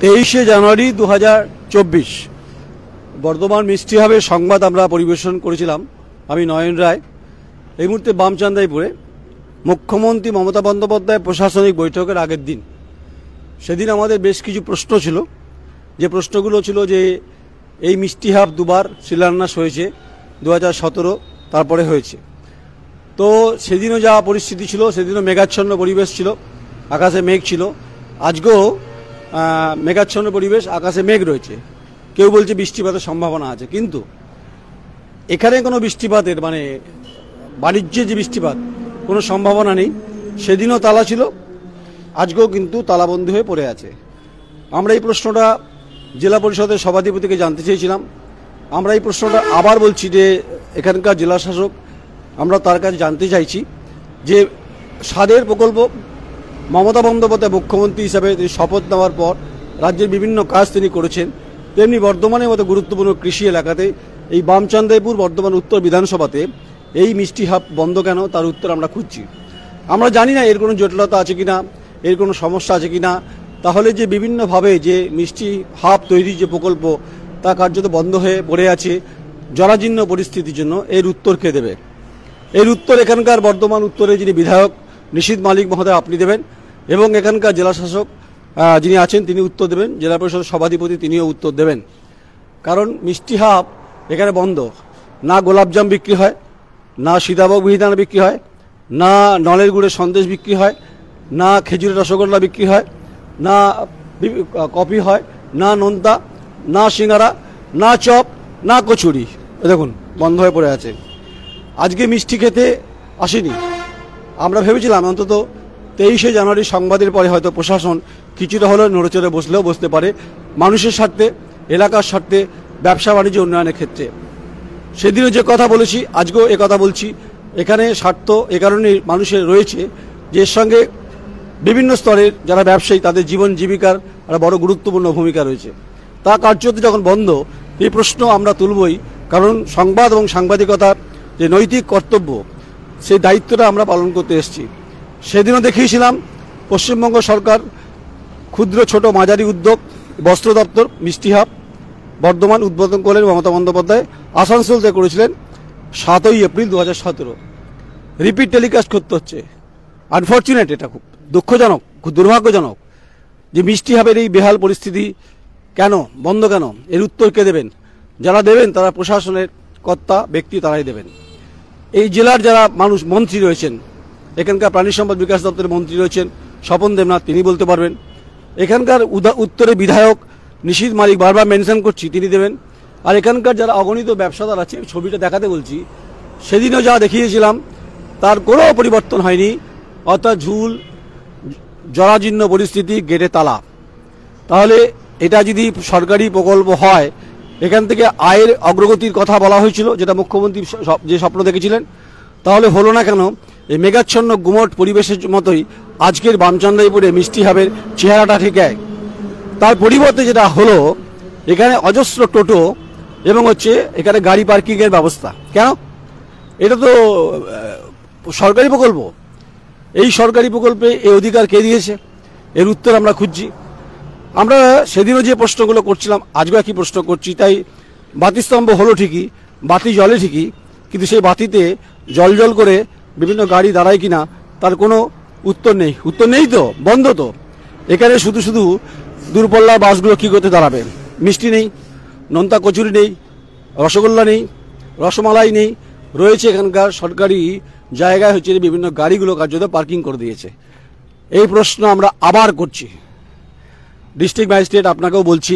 23শে জানুয়ারি 2024 বর্ধমান মিষ্টি হাবের সংবাদ আমরা পরিবেশন করেছিলাম। আমি নয়ন রায়। এই মুহূর্তে বামচান্দাইপুরে মুখ্যমন্ত্রী মমতা বন্দ্যোপাধ্যায় প্রশাসনিক বৈঠকের আগের দিন। সেদিন আমাদের বেশ কিছু প্রশ্ন ছিল। যে প্রশ্নগুলো ছিল যে এই মিষ্টি হাব দুবার শিলান্যাস হয়েছে, 2017 তারপরে হয়েছে। তো সেদিনও যা পরিস্থিতি ছিল, সেদিনও মেঘাচ্ছন্ন পরিবেশ ছিল, আকাশে মেঘ ছিল। আজকেও মেঘাচ্ছন্ন পরিবেশ, আকাশে মেঘ রয়েছে। কেউ বলছে বৃষ্টিপাতের সম্ভাবনা আছে, কিন্তু এখানে কোনো বৃষ্টিপাতের মানে বাণিজ্যের যে বৃষ্টিপাত কোনো সম্ভাবনা নেই। সেদিনও তালা ছিল, আজকেও কিন্তু তালাবন্ধ হয়ে পড়ে আছে। আমরা এই প্রশ্নটা জেলা পরিষদের সভাধিপতিকে জানতে চেয়েছিলাম। আমরা এই প্রশ্নটা আবার বলছি যে এখানকার জেলা শাসক, আমরা তার কাছে জানতে চাইছি যে সাদের প্রকল্প মমতা বন্দ্যোপাধ্যায় মুখ্যমন্ত্রী হিসাবে তিনি শপথ নেওয়ার পর রাজ্যের বিভিন্ন কাজ তিনি করেছেন, তেমনি বর্ধমানের মতো গুরুত্বপূর্ণ কৃষি এলাকাতে এই বামচান্দাইপুর বর্ধমান উত্তর বিধানসভাতে এই মিষ্টি হাব বন্ধ কেন, তার উত্তর আমরা খুঁজছি। আমরা জানি না এর কোনো জটিলতা আছে কিনা, এর কোনো সমস্যা আছে কিনা। তাহলে যে বিভিন্নভাবে যে মিষ্টি হাব তৈরির যে প্রকল্প তা কার্যত বন্ধ হয়ে পড়ে আছে জরাজীর্ণ পরিস্থিতির জন্য, এর উত্তর কে দেবে? এর উত্তর এখানকার বর্ধমান উত্তরে যিনি বিধায়ক নিশীথ মালিক মহোদয় আপনি দেবেন, এবং এখানকার জেলা শাসক যিনি আছেন তিনি উত্তর দেবেন, জেলা পরিষদের সভাধিপতি তিনিও উত্তর দেবেন। কারণ মিষ্টি হাব এখানে বন্ধ। না গোলাপজাম বিক্রি হয়, না সীতাভোগ মিহিদানা বিক্রি হয়, না নলের গুড়ের সন্দেশ বিক্রি হয়, না খেজুরের রসগোল্লা বিক্রি হয়, না কফি হয়, না নোনতা, না সিঙ্গারা, না চপ, না কচুরি। দেখুন বন্ধ হয়ে পড়ে আছে। আজকে মিষ্টি খেতে আসেনি। আমরা ভেবেছিলাম অন্তত 23শে জানুয়ারি সংবাদের পরে হয়তো প্রশাসন কিছুটা হলেও নড়েচড়ে বসলেও বসতে পারে মানুষের স্বার্থে, এলাকার স্বার্থে, ব্যবসা বাণিজ্য উন্নয়নের ক্ষেত্রে। সেদিনও যে কথা বলেছি আজকেও এ কথা বলছি। এখানে স্বার্থ এ কারণে মানুষের রয়েছে যে এর সঙ্গে বিভিন্ন স্তরের যারা ব্যবসায়ী তাদের জীবন জীবিকার একটা বড় গুরুত্বপূর্ণ ভূমিকা রয়েছে। তা কার্যত যখন বন্ধ, এই প্রশ্ন আমরা তুলবই। কারণ সংবাদ এবং সাংবাদিকতার যে নৈতিক কর্তব্য, সেই দায়িত্বটা আমরা পালন করতে এসেছি। সেদিনও দেখিয়েছিলাম পশ্চিমবঙ্গ সরকার ক্ষুদ্র ছোট মাঝারি উদ্যোগ বস্ত্র দপ্তর মিষ্টি হাব বর্ধমান উদ্বোধন করলেন মমতা বন্দ্যোপাধ্যায়। আসানসোলতে করেছিলেন 7ই এপ্রিল 2017। রিপিট টেলিকাস্ট করতে হচ্ছে। আনফর্চুনেট, এটা খুব দুঃখজনক, খুব দুর্ভাগ্যজনক যে মিষ্টি হাবের এই বেহাল পরিস্থিতি কেন, বন্ধ কেন, এর উত্তর কে দেবেন? যারা দেবেন তারা প্রশাসনের কর্তা ব্যক্তি, তারাই দেবেন। এই জেলার যারা মানুষ, মন্ত্রী রয়েছেন, এখানকার প্রাণী সম্পদ বিকাশ দপ্তরের মন্ত্রী রয়েছেন স্বপন দেবনাথ, তিনি বলতে পারবেন। এখানকার উত্তরে বিধায়ক নিশীথ মালিক, বারবার মেনশন করছি, তিনি দেবেন। আর এখানকার যারা অগণিত ব্যবসাদার আছে, ছবিটা দেখাতে বলছি, সেদিনও যা দেখিয়েছিলাম তার কোনো পরিবর্তন হয়নি। অর্থাৎ ঝুল, জরাজীর্ণ পরিস্থিতি, গেটে তালা। তাহলে এটা যদি সরকারি প্রকল্প হয়, এখান থেকে আয়ের অগ্রগতির কথা বলা হয়েছিল, যেটা মুখ্যমন্ত্রী যে স্বপ্ন দেখেছিলেন, তাহলে হলো না কেন? এই মেঘাচ্ছন্ন গুমট পরিবেশের মতোই আজকের বামচান্দাইপুরে মিষ্টি হাবের চেহারাটা ঠিক এক। তার পরিবর্তে যেটা হলো, এখানে অজস্র টোটো এবং এখানে গাড়ি পার্কিংয়ের ব্যবস্থা। কেন? এটা তো সরকারি প্রকল্প। এই সরকারি প্রকল্পে এই অধিকার কে দিয়েছে? এর উত্তর আমরা খুঁজছি। আমরা সেদিনও যে প্রশ্নগুলো করছিলাম আজও একই প্রশ্ন করছি। তাই বাতিস্তম্ভ হলো ঠিকই, বাতি জ্বলে ঠিকই, কিন্তু সেই বাতিতে জল জল করে বিভিন্ন গাড়ি দাঁড়ায় কিনা তার কোনো উত্তর নেই। উত্তর নেই তো, বন্ধ তো। এখানে শুধু শুধু দূরপল্লার বাসগুলো কী করতে দাঁড়াবে? মিষ্টি নেই, নোনতা কচুরি নেই, রসগোল্লা নেই, রসমালাই নেই। রয়েছে এখানকার সরকারি জায়গায় বিভিন্ন গাড়িগুলো কার্যত পার্কিং করে দিয়েছে। এই প্রশ্ন আমরা আবার করছি। ডিস্ট্রিক্ট ম্যাজিস্ট্রেট, আপনাকেও বলছি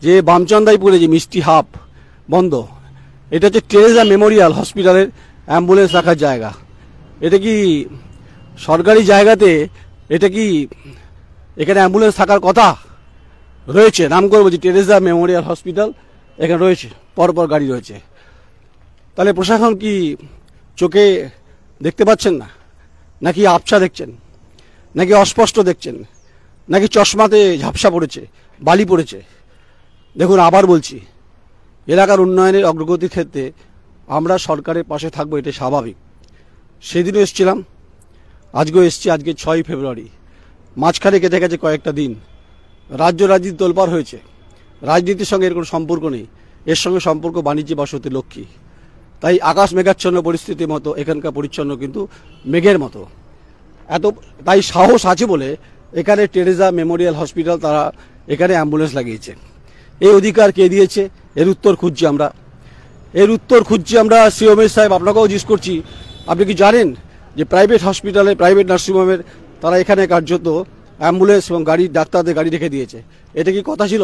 যে বামচান্দাইপুরে যে মিষ্টি হাব বন্ধ, এটা হচ্ছে টেরেজা মেমোরিয়াল হসপিটালের অ্যাম্বুলেন্স রাখার জায়গা। এটা কি সরকারি জায়গাতে? এটা কি এখানে অ্যাম্বুলেন্স থাকার কথা? রয়েছে, নাম করে বলছি টেরেজা মেমোরিয়াল হসপিটাল, এখানে রয়েছে, পরপর গাড়ি রয়েছে। তাহলে প্রশাসন কি চোখে দেখতে পাচ্ছেন না, নাকি আবছা দেখছেন, নাকি অস্পষ্ট দেখছেন, নাকি চশমাতে ঝাপসা পড়েছে, বালি পড়েছে? দেখুন, আবার বলছি, এলাকার উন্নয়নের অগ্রগতির ক্ষেত্রে আমরা সরকারের পাশে থাকবো, এটা স্বাভাবিক। সেদিনও এসেছিলাম, আজকেও এসছি। আজকে 6ই ফেব্রুয়ারি, মাঝখানে কেটে গেছে কয়েকটা দিন। রাজ্য রাজনীতি তোলপাড় হয়েছে। রাজনীতির সঙ্গে এর কোনো সম্পর্ক নেই, এর সঙ্গে সম্পর্ক বাণিজ্য বসতি লক্ষ্মী। তাই আকাশ মেঘাচ্ছন্ন পরিস্থিতির মতো এখানকার পরিচ্ছন্ন কিন্তু মেঘের মতো। তাই সাহস আছে বলে এখানে টেরেজা মেমোরিয়াল হসপিটাল তারা এখানে অ্যাম্বুলেন্স লাগিয়েছে। এই অধিকার কে দিয়েছে? এর উত্তর খুঁজছি আমরা। সিওমের সাহেব, আপনাকেও জিজ্ঞেস করছি, আপনি কি জানেন যে প্রাইভেট হসপিটালে, প্রাইভেট নার্সিংহোমের তারা এখানে কার্যত অ্যাম্বুলেন্স এবং গাড়ি, ডাক্তারদের গাড়ি রেখে দিয়েছে? এটা কি কথা ছিল?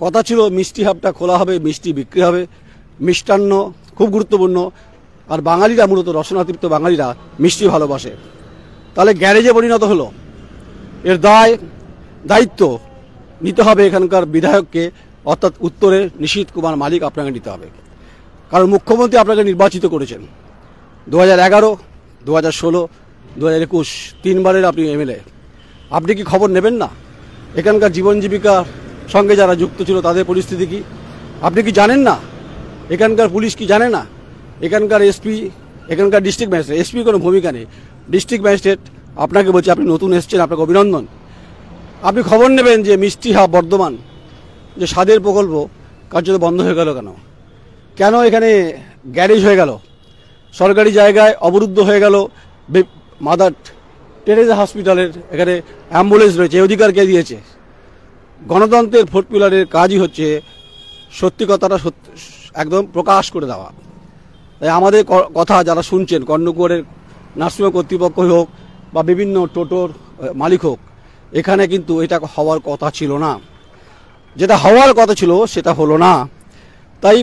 কথা ছিল মিষ্টি হাবটা খোলা হবে, মিষ্টি বিক্রি হবে, মিষ্টান্ন খুব গুরুত্বপূর্ণ। আর বাঙালিরা, মূলত রসনাতৃপ্ত বাঙালিরা মিষ্টি ভালোবাসে। তাহলে গ্যারেজে পরিণত হলো। এর দায়িত্ব নিতে হবে এখানকার বিধায়ককে, অর্থাৎ উত্তরে নিশীথ কুমার মালিক আপনাকে নিতে হবে। কারণ মুখ্যমন্ত্রী আপনাকে নির্বাচিত করেছেন 2011, 2016, 2021, তিনবারের আপনি এমএলএ। আপনি কি খবর নেবেন না? এখানকার জীবন জীবিকার সঙ্গে যারা যুক্ত ছিল তাদের পরিস্থিতি কি আপনি কি জানেন না? এখানকার পুলিশ কি জানে না? এখানকার এসপি, এখানকার ডিস্ট্রিক্ট ম্যাজিস্ট্রেট, এসপি কোনো ভূমিকা নেই, ডিস্ট্রিক্ট ম্যাজিস্ট্রেট আপনাকে বলছে আপনি নতুন এসছেন, আপনাকে অভিনন্দন। আপনি খবর নেবেন যে মিষ্টি হাব বর্ধমান যে স্বাদের প্রকল্প কার্যত বন্ধ হয়ে গেল কেন? কেন এখানে গ্যারেজ হয়ে গেল? সরকারি জায়গায় অবরুদ্ধ হয়ে গেল। মাদার টেরেজা হসপিটালের এখানে অ্যাম্বুলেন্স রয়েছে, এই অধিকার কে দিয়েছে? গণতন্ত্রের 4 পিলারের কাজই হচ্ছে সত্যি কথাটা একদম প্রকাশ করে দেওয়া। তাই আমাদের কথা যারা শুনছেন, কর্ণকুয়ারের নার্সিংহোম কর্তৃপক্ষ হোক বা বিভিন্ন টোটোর মালিক হোক, এখানে কিন্তু এটা হওয়ার কথা ছিল না। যেটা হওয়ার কথা ছিল সেটা হলো না। তাই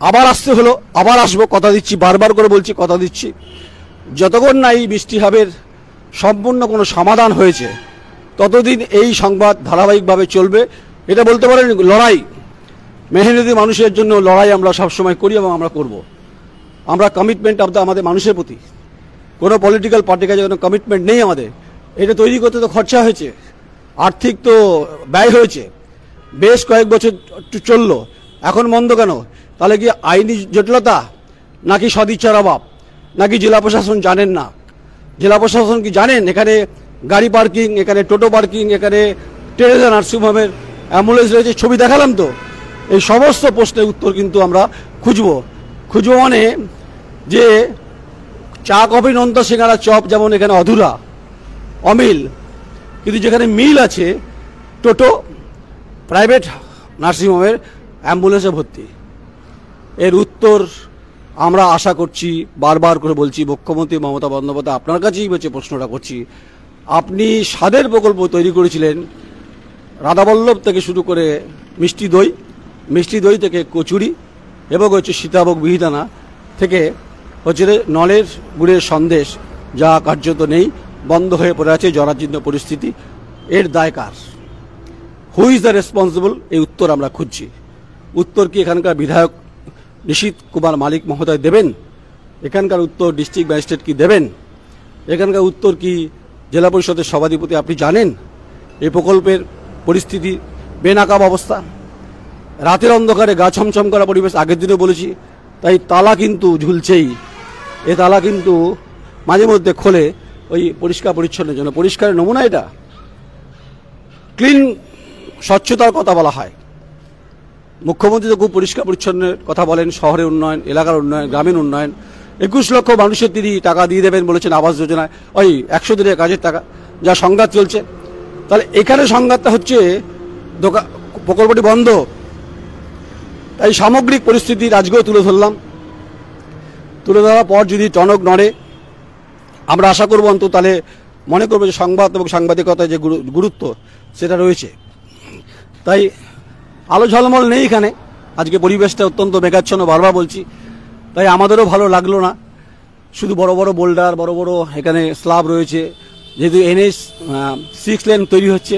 আবার আসতে হলো, আবার আসবো, কথা দিচ্ছি, বারবার করে বলছি, কথা দিচ্ছি, যতক্ষণ না এই মিষ্টি হাবের সম্পূর্ণ কোনো সমাধান হয়েছে ততদিন এই সংবাদ ধারাবাহিকভাবে চলবে। এটা বলতে পারেন লড়াই, মেহনতি মানুষের জন্য লড়াই আমরা সবসময় করি এবং আমরা করব। আমরা কমিটমেন্ট আমাদের মানুষের প্রতি, কোনো পলিটিক্যাল পার্টির কাছে কোনো কমিটমেন্ট নেই আমাদের। এটা তৈরি করতে তো খরচা হয়েছে, আর্থিক তো ব্যয় হয়েছে, বেশ কয়েক বছর চললো, এখন বন্ধ কেন? তাহলে কি আইনি জটিলতা, নাকি সদিচ্ছার অভাব, নাকি জেলা প্রশাসন জানেন না? জেলা প্রশাসন কি জানেন এখানে গাড়ি পার্কিং, এখানে টোটো পার্কিং, এখানে টেরেজা নার্সিংহোমের অ্যাম্বুলেন্স রয়েছে? ছবি দেখালাম তো। এই সমস্ত প্রশ্নের উত্তর কিন্তু আমরা খুঁজবো মানে যে চা কফি নোনতা সিঙ্গারা চপ যেমন এখানে অধুরা, অমিল, কিন্তু যেখানে মিল আছে টোটো, প্রাইভেট নার্সিংহোমের অ্যাম্বুলেন্সে ভর্তি। এর উত্তর আমরা আশা করছি, বারবার করে বলছি, মুখ্যমন্ত্রী মমতা বন্দ্যোপাধ্যায় আপনার কাছেই বলছে, প্রশ্নটা করছি। আপনি স্বাদের প্রকল্প তৈরি করেছিলেন, রাধাবল্লভ থেকে শুরু করে মিষ্টি দই থেকে কচুরি এবং হচ্ছে সীতাভোগ মিহিদানা থেকে হচ্ছে নলের গুড়ের সন্দেশ, যা কার্যত নেই, বন্ধ হয়ে পড়ে আছে, জরাজীর্ণ পরিস্থিতি। এর দায় কার? Who is the responsible? এই উত্তর আমরা খুঁজছি। উত্তর কি এখানকার বিধায়ক নিশীথ কুমার মালিক মহোদয় দেবেন? এখানকার উত্তর ডিস্ট্রিক্ট ম্যাজিস্ট্রেট কি দেবেন? এখানকার উত্তর কি জেলা পরিষদের সভাধিপতি? আপনি জানেন এই প্রকল্পের পরিস্থিতি, বেনাকাব অবস্থা, রাতের অন্ধকারে গা ছমছম করা পরিবেশ, আগের দিনও বলেছি। তাই তালা কিন্তু ঝুলছেই, এ তালা কিন্তু মাঝে মধ্যে খোলে ওই পরিষ্কার পরিচ্ছন্নের জন্য। পরিষ্কারের নমুনা এটা, ক্লিন, স্বচ্ছতার কথা বলা হয়। মুখ্যমন্ত্রী তো খুব পরিষ্কার পরিচ্ছন্নের কথা বলেন, শহরের উন্নয়ন, এলাকার উন্নয়ন, গ্রামীণ উন্নয়ন। 21 লক্ষ মানুষের তিনি টাকা দিয়ে দেবেন বলেছেন আবাস যোজনায়, ওই 100 দিনের কাজের টাকা, যা সংঘাত চলছে। তাহলে এখানে সংঘাতটা হচ্ছে প্রকল্পটি বন্ধ। তাই সামগ্রিক পরিস্থিতি আজকেও তুলে ধরলাম। তুলে ধরার পর যদি টনক নড়ে, আমরা আশা করব অন্তত তাহলে মনে করবো যে সংবাদ এবং সাংবাদিকতায় যে গুরুত্ব সেটা রয়েছে। তাই আলো ঝলমল নেই এখানে, আজকে পরিবেশটা অত্যন্ত মেঘাচ্ছন্ন, বারবার বলছি। তাই আমাদেরও ভালো লাগলো না। শুধু বড় বড় বোল্ডার, বড় বড় এখানে স্ল্যাব রয়েছে, যেহেতু NH 6 লেন তৈরি হচ্ছে,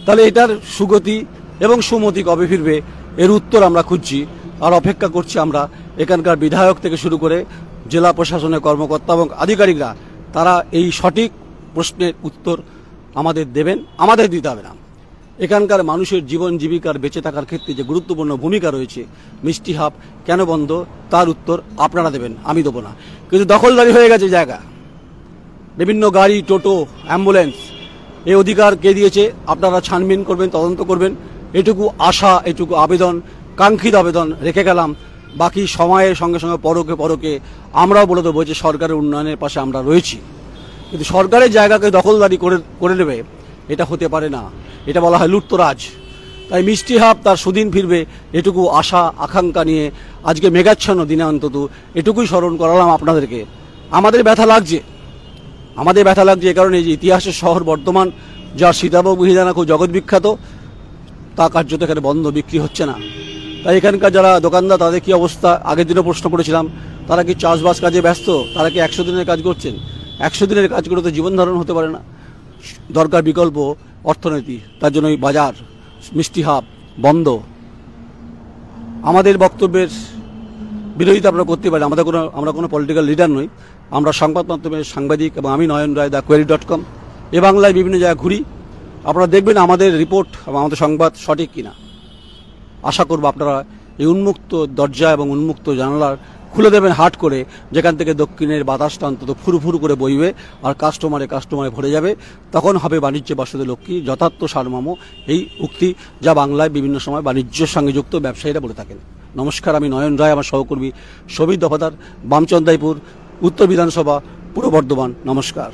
তাহলে এটার সুগতি এবং সুমতি কবে ফিরবে? এর উত্তর আমরা খুঁজছি আর অপেক্ষা করছি আমরা। এখানকার বিধায়ক থেকে শুরু করে জেলা প্রশাসনের কর্মকর্তা এবং আধিকারিকরা, তারা এই সঠিক প্রশ্নের উত্তর আমাদের দেবেন, আমাদের দিতে হবে না। এখানকার মানুষের জীবন জীবিকার বেঁচে থাকার ক্ষেত্রে যে গুরুত্বপূর্ণ ভূমিকা রয়েছে, মিষ্টি হাব কেন বন্ধ, তার উত্তর আপনারা দেবেন, আমি দেবো না। কিন্তু দখলদারি হয়ে গেছে জায়গা, বিভিন্ন গাড়ি, টোটো, অ্যাম্বুলেন্স, এই অধিকার কে দিয়েছে আপনারা ছানবিন করবেন, তদন্ত করবেন, এটুকু আশা, এটুকু আবেদন, কাঙ্ক্ষিত আবেদন রেখে গেলাম। বাকি সময়ের সঙ্গে সঙ্গে পরকে আমরাও বলে দেবো যে সরকারের উন্নয়নের পাশে আমরা রয়েছি, কিন্তু সরকারের জায়গাকে দখলদারি করে নেবে এটা হতে পারে না। এটা বলা হয় লুটতরাজ। তাই মিষ্টি হাব তার সুদিন ফিরবে এটুকু আশা আকাঙ্ক্ষা নিয়ে আজকে মেঘাচ্ছন্ন দিনে অন্তত এটুকুই স্মরণ করালাম আপনাদেরকে। আমাদের ব্যথা লাগছে এ কারণে যে ইতিহাসের শহর বর্ধমান, যার সীতাভোগ মিহিদানা খুব জগৎ বিখ্যাত, তা কার্যত এখানে বন্ধ, বিক্রি হচ্ছে না। তাই এখানকার যারা দোকানদার তাদের কি অবস্থা, আগের দিনও প্রশ্ন করেছিলাম, তারা কি চাষবাস কাজে ব্যস্ত, তারা কি 100 দিনের কাজ করছেন? 100 দিনের কাজ করে তো জীবন ধারণ হতে পারে না, দরকার বিকল্প অর্থনীতি। তার জন্য ওই বাজার, মিষ্টি হাব বন্ধ। আমাদের বক্তব্যের বিরোধিতা আপনারা করতে পারেন, আমরা কোনো পলিটিক্যাল লিডার নই, আমরা সংবাদ মাধ্যমের সাংবাদিক এবং আমি নয়ন রায়, thequery.com, এ বাংলায় বিভিন্ন জায়গায় ঘুরি। আপনারা দেখবেন আমাদের রিপোর্ট এবং আমাদের সংবাদ সঠিক কিনা। আশা করব আপনারা এই উন্মুক্ত দরজা এবং উন্মুক্ত জানালার খুলে দেবেন হাট করে, যেখান থেকে দক্ষিণের বাতাসটা অন্তত ফুরফুরু করে বইবে আর কাস্টমারে ভরে যাবে। তখন হবে বাণিজ্য বাসুদে লক্ষ্মী যথার্থ সারমর্ম, এই উক্তি যা বাংলায় বিভিন্ন সময় বাণিজ্যের সঙ্গে যুক্ত ব্যবসায়ীরা বলে থাকেন। নমস্কার, আমি নয়ন রায়, আমার সহকর্মী শোভিত দফাদার, বামচন্দাইপুর উত্তর বিধানসভা, পূর্ব বর্ধমান। নমস্কার।